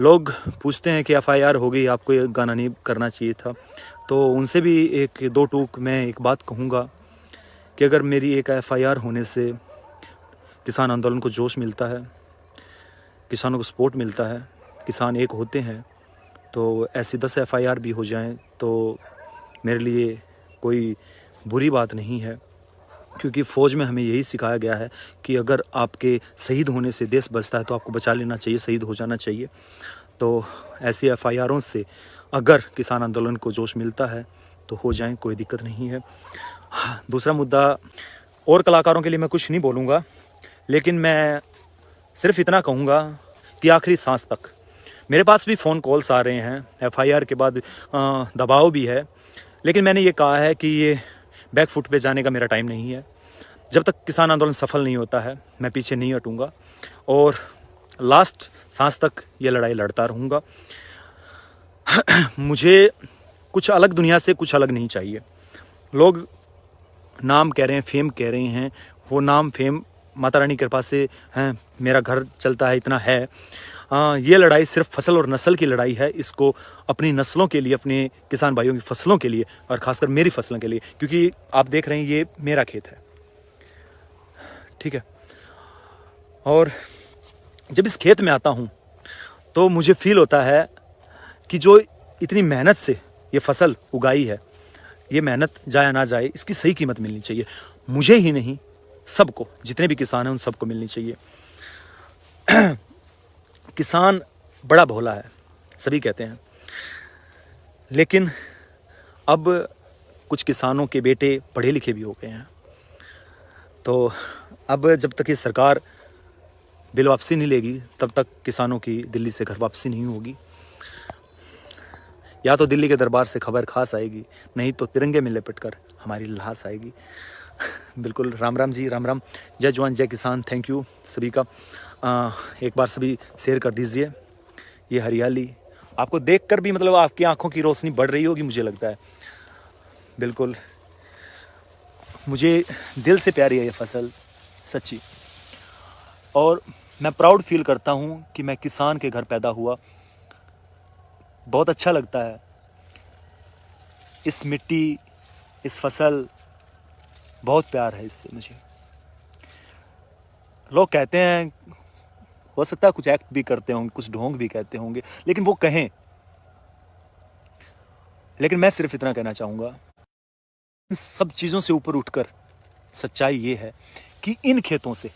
लोग पूछते हैं कि एफआईआर हो गई, आपको ये गाना नहीं करना चाहिए था। तो उनसे भी एक दो टूक मैं एक बात कहूँगा कि अगर मेरी एक एफआईआर होने से किसान आंदोलन को जोश मिलता है, किसानों को सपोर्ट मिलता है, किसान एक होते हैं, तो ऐसी 10 एफआईआर भी हो जाएं तो मेरे लिए कोई बुरी बात नहीं है। क्योंकि फ़ौज में हमें यही सिखाया गया है कि अगर आपके शहीद होने से देश बचता है तो आपको बचा लेना चाहिए, शहीद हो जाना चाहिए। तो ऐसी एफआईआरों से अगर किसान आंदोलन को जोश मिलता है तो हो जाएं, कोई दिक्कत नहीं है। दूसरा मुद्दा, और कलाकारों के लिए मैं कुछ नहीं बोलूँगा, लेकिन मैं सिर्फ इतना कहूँगा कि आखिरी सांस तक मेरे पास भी फ़ोन कॉल्स आ रहे हैं, एफआईआर के बाद दबाव भी है, लेकिन मैंने ये कहा है कि ये बैक फुट पे जाने का मेरा टाइम नहीं है। जब तक किसान आंदोलन सफल नहीं होता है मैं पीछे नहीं हटूँगा और लास्ट सांस तक ये लड़ाई लड़ता रहूँगा। मुझे कुछ अलग दुनिया से कुछ अलग नहीं चाहिए। लोग नाम कह रहे हैं, फेम कह रहे हैं, वो नाम फेम माता रानी की कृपा से हैं, मेरा घर चलता है, इतना है। ये लड़ाई सिर्फ फसल और नस्ल की लड़ाई है। इसको अपनी नस्लों के लिए, अपने किसान भाइयों की फसलों के लिए और ख़ासकर मेरी फसलों के लिए, क्योंकि आप देख रहे हैं ये मेरा खेत है, ठीक है। और जब इस खेत में आता हूँ तो मुझे फील होता है कि जो इतनी मेहनत से ये फसल उगाई है, ये मेहनत जाया ना जाए, इसकी सही कीमत मिलनी चाहिए। मुझे ही नहीं, सबको, जितने भी किसान हैं उन सबको मिलनी चाहिए। किसान बड़ा भोला है, सभी कहते हैं, लेकिन अब कुछ किसानों के बेटे पढ़े लिखे भी हो गए हैं। तो अब जब तक ये सरकार बिल वापसी नहीं लेगी तब तक किसानों की दिल्ली से घर वापसी नहीं होगी। या तो दिल्ली के दरबार से खबर खास आएगी, नहीं तो तिरंगे में लिपट कर हमारी लाश आएगी। बिल्कुल। राम राम जी, राम राम। जय जवान जय किसान। थैंक यू सभी का। एक बार सभी शेयर कर दीजिए। ये हरियाली आपको देखकर भी मतलब आपकी आंखों की रोशनी बढ़ रही होगी, मुझे लगता है। बिल्कुल, मुझे दिल से प्यारी है ये फसल, सच्ची। और मैं प्राउड फील करता हूँ कि मैं किसान के घर पैदा हुआ। बहुत अच्छा लगता है। इस मिट्टी, इस फसल, बहुत प्यार है इससे मुझे। लोग कहते हैं, हो सकता है कुछ एक्ट भी करते होंगे, कुछ ढोंग भी कहते होंगे, लेकिन वो कहें। लेकिन मैं सिर्फ इतना कहना चाहूँगा, इन सब चीज़ों से ऊपर उठकर सच्चाई ये है कि इन खेतों से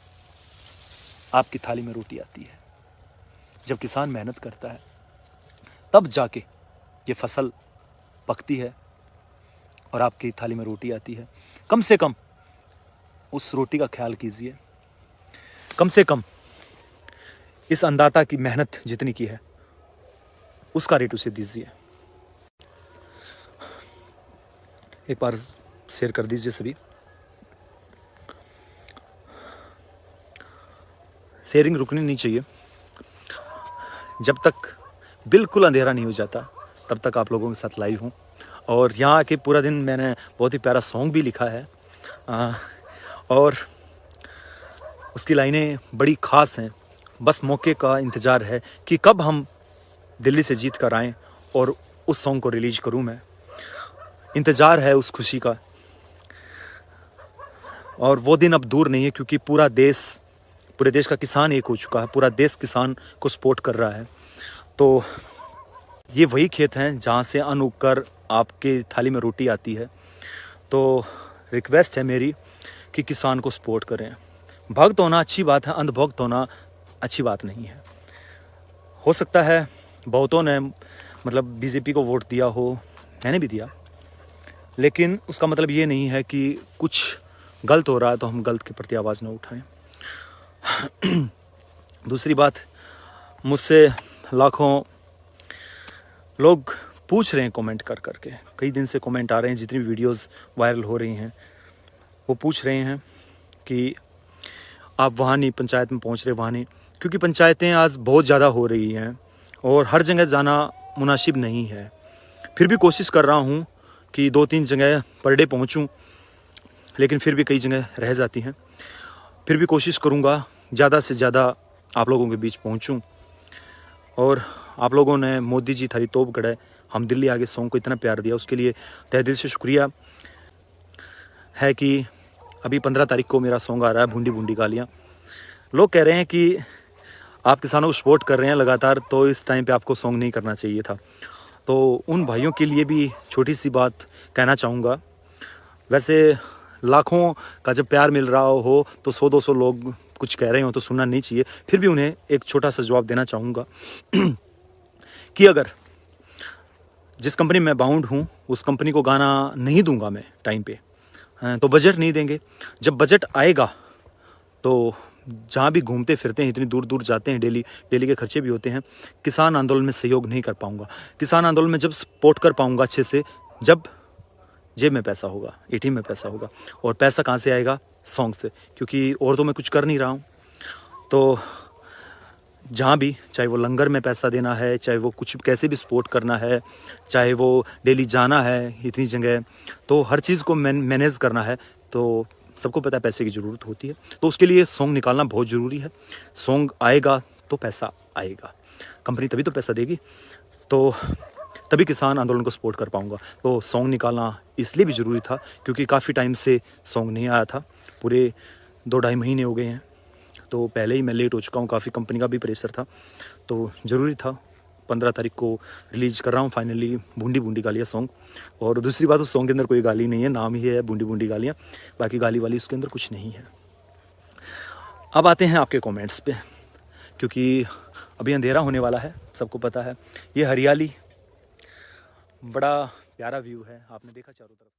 आपकी थाली में रोटी आती है। जब किसान मेहनत करता है तब जाके ये फसल पकती है और आपकी थाली में रोटी आती है। कम से कम उस रोटी का ख्याल कीजिए। कम से कम इस अन्नदाता की मेहनत जितनी की है उसका रेट उसे दीजिए। एक बार शेयर कर दीजिए सभी। शेयरिंग रुकनी नहीं चाहिए। जब तक बिल्कुल अंधेरा नहीं हो जाता तब तक आप लोगों के साथ लाइव हूँ। और यहाँ आके पूरा दिन मैंने बहुत ही प्यारा सॉन्ग भी लिखा है और उसकी लाइनें बड़ी ख़ास हैं। बस मौके का इंतज़ार है कि कब हम दिल्ली से जीत कर आएँ और उस सॉन्ग को रिलीज़ करूँ मैं। इंतज़ार है उस खुशी का, और वो दिन अब दूर नहीं है, क्योंकि पूरे देश का किसान एक हो चुका है। पूरा देश किसान को सपोर्ट कर रहा है। तो ये वही खेत हैं जहाँ से अन्न उगकर आपके थाली में रोटी आती है। तो रिक्वेस्ट है मेरी कि किसान को सपोर्ट करें। भक्त होना अच्छी बात है, अंधभक्त होना अच्छी बात नहीं है। हो सकता है बहुतों ने मतलब बीजेपी को वोट दिया हो, मैंने भी दिया, लेकिन उसका मतलब ये नहीं है कि कुछ गलत हो रहा है तो हम गलत के प्रति आवाज़ न उठाएं। दूसरी बात, मुझसे लाखों लोग पूछ रहे हैं कमेंट कर करके, कई दिन से कमेंट आ रहे हैं, जितनी वीडियोस वायरल हो रही हैं वो पूछ रहे हैं कि आप वहाँ नहीं, पंचायत में पहुँच रहे, वहाँ नहीं, क्योंकि पंचायतें आज बहुत ज़्यादा हो रही हैं और हर जगह जाना मुनासिब नहीं है। फिर भी कोशिश कर रहा हूँ कि 2-3 जगह पर डे पहुँचूँ, लेकिन फिर भी कई जगह रह जाती हैं। फिर भी कोशिश करूँगा ज़्यादा से ज़्यादा आप लोगों के बीच पहुँचूँ और आप लोगों ने मोदी जी थारी तोप गढ़े हम दिल्ली आगे सॉन्ग को इतना प्यार दिया, उसके लिए तहे दिल से शुक्रिया है। कि अभी 15 तारीख को मेरा सॉन्ग आ रहा है बूंदी बूंदी गालियाँ। लोग कह रहे हैं कि आप किसानों को सपोर्ट कर रहे हैं लगातार, तो इस टाइम पे आपको सॉन्ग नहीं करना चाहिए था। तो उन भाइयों के लिए भी छोटी सी बात कहना चाहूँगा। वैसे लाखों का जब प्यार मिल रहा हो तो 100-200 लोग कुछ कह रहे हो तो सुनना नहीं चाहिए। फिर भी उन्हें एक छोटा सा जवाब देना चाहूँगा कि अगर जिस कंपनी में बाउंड हूँ उस कंपनी को गाना नहीं दूंगा मैं टाइम पे, तो बजट नहीं देंगे। जब बजट आएगा तो जहाँ भी घूमते फिरते हैं, इतनी दूर दूर जाते हैं, डेली के खर्चे भी होते हैं, किसान आंदोलन में सहयोग नहीं कर पाऊँगा। किसान आंदोलन में जब सपोर्ट कर पाऊँगा अच्छे से, जब जेब में पैसा होगा, एटीएम में पैसा होगा। और पैसा कहाँ से आएगा? सॉन्ग से, क्योंकि और तो मैं कुछ कर नहीं रहा हूँ। तो जहाँ भी, चाहे वो लंगर में पैसा देना है, चाहे वो कुछ कैसे भी सपोर्ट करना है, चाहे वो डेली जाना है इतनी जगह, तो हर चीज़ को मैनेज करना है। तो सबको पता है पैसे की ज़रूरत होती है, तो उसके लिए सॉन्ग निकालना बहुत ज़रूरी है। सॉन्ग आएगा तो पैसा आएगा, कंपनी तभी तो पैसा देगी, तो तभी किसान आंदोलन को सपोर्ट कर पाऊँगा। तो सॉन्ग निकालना इसलिए भी ज़रूरी था क्योंकि काफ़ी टाइम से सॉन्ग नहीं आया था, पूरे 2-2.5 महीने हो गए हैं। तो पहले ही मैं लेट हो चुका हूँ, काफ़ी कंपनी का भी प्रेशर था, तो ज़रूरी था। 15 तारीख को रिलीज़ कर रहा हूँ फाइनली बूंदी बूंदी गालियाँ सॉन्ग। और दूसरी बात, उस सॉन्ग के अंदर कोई गाली नहीं है, नाम ही है बूंदी बूंदी गालियाँ, बाकी गाली वाली उसके अंदर कुछ नहीं है। अब आते हैं आपके कमेंट्स पे, क्योंकि अभी अंधेरा होने वाला है, सबको पता है। ये हरियाली बड़ा प्यारा व्यू है, आपने देखा चारों तरफ।